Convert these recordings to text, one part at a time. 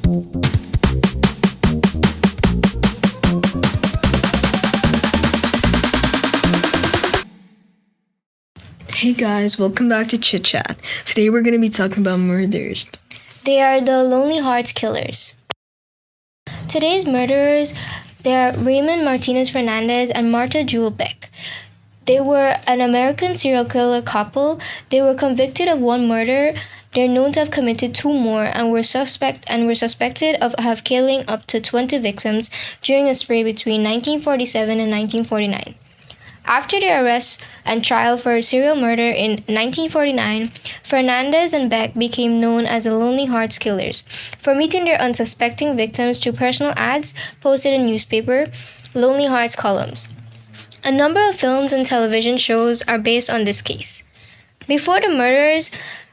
Hey guys, welcome back to Chit Chat. Today we're going to be talking about murders. They are the Lonely Hearts Killers. Today's murderers, they are Raymond Martinez Fernandez and Marta Jewel Beck. They were an American serial killer couple. They were convicted of one murder. They're known to have committed two more and were suspected of have killing up to 20 victims during a spree between 1947 and 1949. After their arrest and trial for serial murder in 1949, Fernandez and Beck became known as the Lonely Hearts Killers for meeting their unsuspecting victims through personal ads posted in newspaper Lonely Hearts columns. A number of films and television shows are based on this case. Before the murders,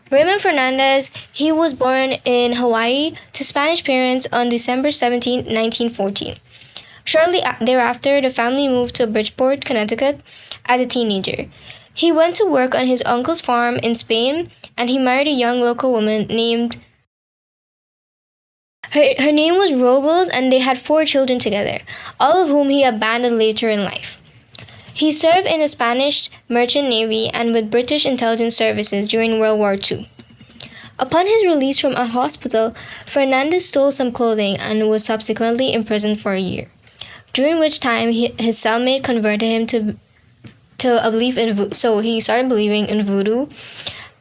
Raymond Fernandez, he was born in Hawaii to Spanish parents on December 17, 1914. Shortly thereafter, the family moved to Bridgeport, Connecticut as a teenager. He went to work on his uncle's farm in Spain, and he married a young local woman named... Her name was Robles, and they had 4 children together, all of whom he abandoned later in life. He served in the Spanish Merchant Navy and with British intelligence services during World War II. Upon his release from a hospital, Fernandez stole some clothing and was subsequently imprisoned for a year, during which time his cellmate converted him to a belief in voodoo. So he started believing in voodoo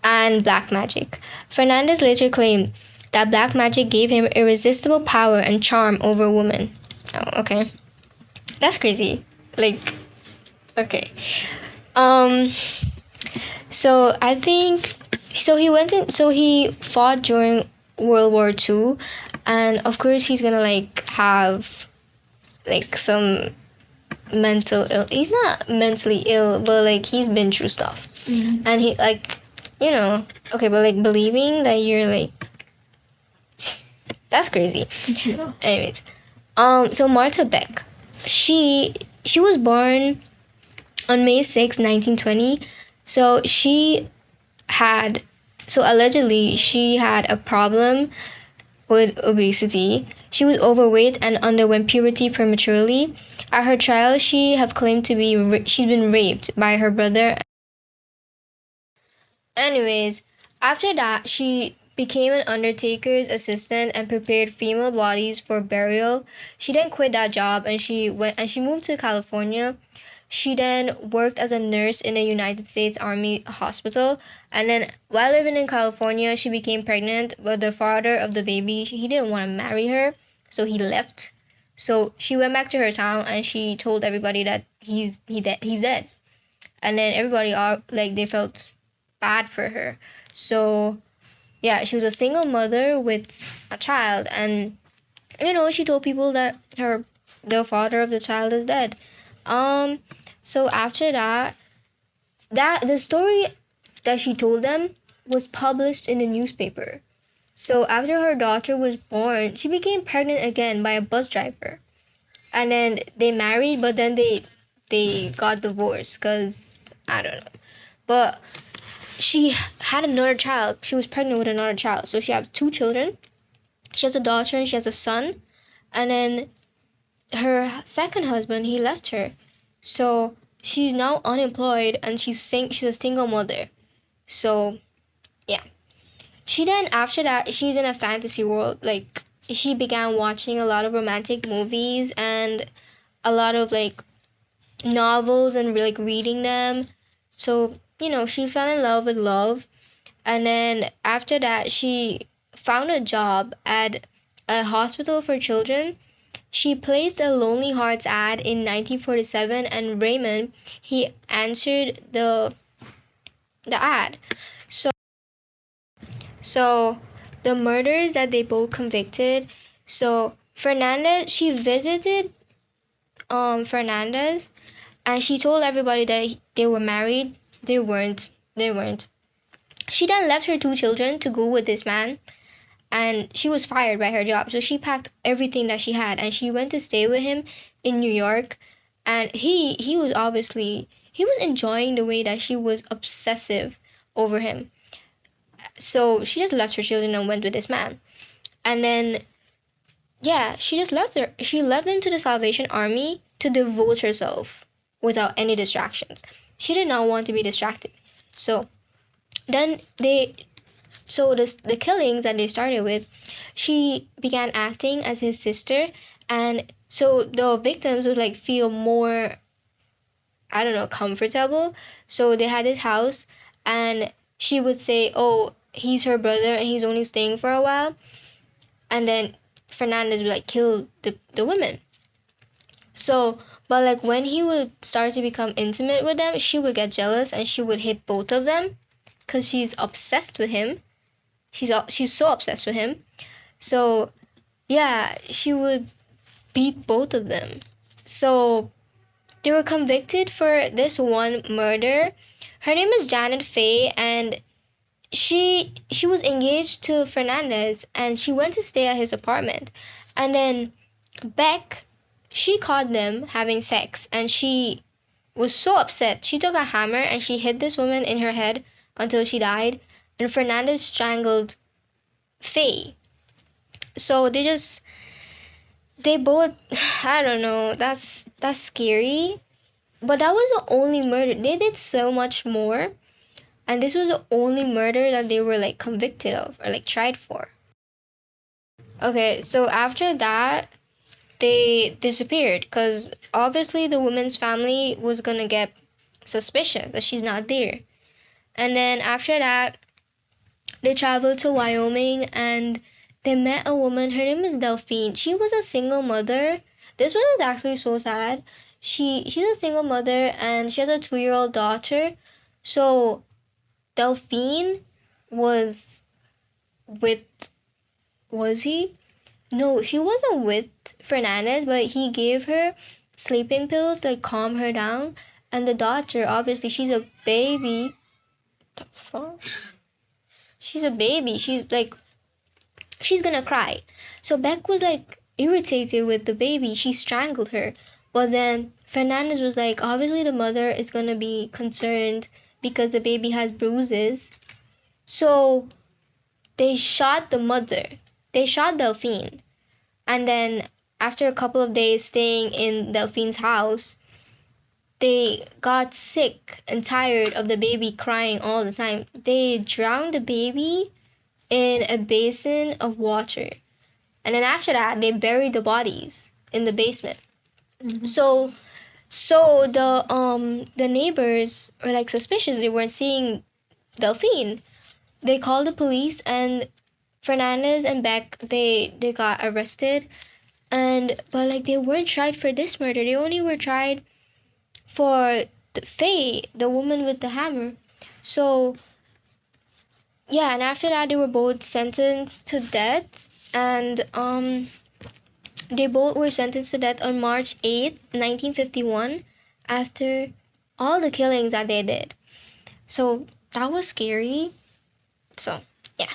and black magic. Fernandez later claimed that black magic gave him irresistible power and charm over women. Oh, okay. That's crazy. Okay. So I think he fought during World War II, and of course he's gonna have some mental ill. He's not mentally ill, but he's been through stuff. Mm-hmm. And he okay, but believing that you're that's crazy. Yeah. Anyways, so Marta Beck, she was born on May 6, 1920. So allegedly she had a problem with obesity. She was overweight and underwent puberty prematurely. At her trial, she have claimed to be she'd been raped by her brother. Anyways, after that, she became an undertaker's assistant and prepared female bodies for burial. She then quit that job and she moved to California. She then worked as a nurse in a United States Army hospital. And then while living in California, she became pregnant, but the father of the baby, he didn't want to marry her, so he left. So she went back to her town and she told everybody that he's dead. And then everybody they felt bad for her. So yeah, she was a single mother with a child, and she told people that the father of the child is dead. So after that the story that she told them was published in the newspaper. So after her daughter was born, she became pregnant again by a bus driver. And then they married, but then they got divorced because, I don't know. But she had another child. She was pregnant with another child. So she has 2 children. She has a daughter and she has a son. And then her second husband, he left her. So she's now unemployed and she's a single mother. So, yeah. She then, after that, she's in a fantasy world. She began watching a lot of romantic movies and a lot of, novels and, reading them. So, she fell in love with love. And then, after that, she found a job at a hospital for children. She placed a Lonely Hearts ad in 1947, and Raymond, he answered the ad. So the murders that they both convicted. So Fernandez, she visited Fernandez, and she told everybody that they were married. They weren't. She then left her 2 children to go with this man, and she was fired by her job. So she packed everything that she had and she went to stay with him in New York. And he was enjoying the way that she was obsessive over him. So she just left her children and went with this man. And then yeah, she just left her. She left them to the Salvation Army to devote herself without any distractions. She did not want to be distracted. So then the killings that they started with, she began acting as his sister, and so the victims would like feel more, I don't know, comfortable. So they had this house, and she would say, "Oh, he's her brother, and he's only staying for a while," and then Fernandez would like kill the women. So, but like when he would start to become intimate with them, she would get jealous and she would hit both of them, because she's obsessed with him. She's so obsessed with him. So yeah, she would beat both of them. So they were convicted for this one murder. Her name is Janet Faye, and she was engaged to Fernandez, and she went to stay at his apartment. And then Beck, she caught them having sex, and she was so upset. She took a hammer and she hit this woman in her head until she died, and Fernandez strangled Faye. So they both, I don't know, that's scary. But that was the only murder. They did so much more, and this was the only murder that they were like convicted of or like tried for. Okay, so after that, they disappeared because obviously the woman's family was gonna get suspicious that she's not there. And then after that, they traveled to Wyoming and they met a woman. Her name is Delphine. She was a single mother. This one is actually so sad. She's a single mother and she has a 2-year-old daughter. So Delphine was with, was he? No, she wasn't with Fernandez, but he gave her sleeping pills to like calm her down. And the daughter, obviously, she's a baby. The fuck? She's a baby. She's gonna cry. So Beck was like irritated with the baby. She strangled her. But then Fernandez was like, obviously the mother is gonna be concerned because the baby has bruises. So they shot the mother. They shot Delphine. And then after a couple of days staying in Delphine's house, they got sick and tired of the baby crying all the time. They drowned the baby in a basin of water. And then after that, they buried the bodies in the basement. Mm-hmm. So the neighbors were like suspicious. They weren't seeing Delphine. They called the police, and Fernandez and Beck they got arrested. But like they weren't tried for this murder. They only were tried for Faye, the woman with the hammer. So yeah, and after that they were both sentenced to death, and they both were sentenced to death on March 8th, 1951, after all the killings that they did. So that was scary. So yeah,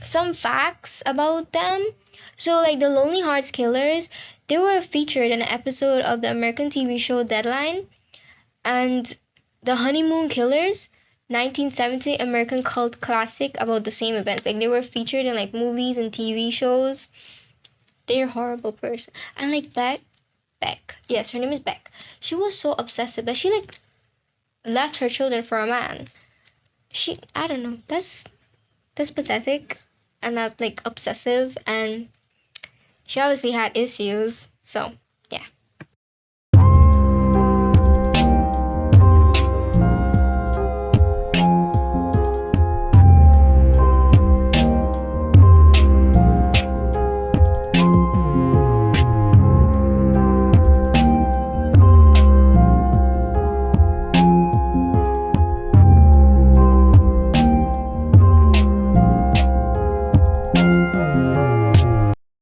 some facts about them. So like the Lonely Hearts Killers, they were featured in an episode of the American TV show Deadline, and the Honeymoon Killers, 1970 American cult classic about the same events. Like they were featured in like movies and TV shows. They're a horrible person. And like Beck. Yes, her name is Beck. She was so obsessive that she like left her children for a man. I don't know. That's pathetic and not like obsessive, and she obviously had issues. So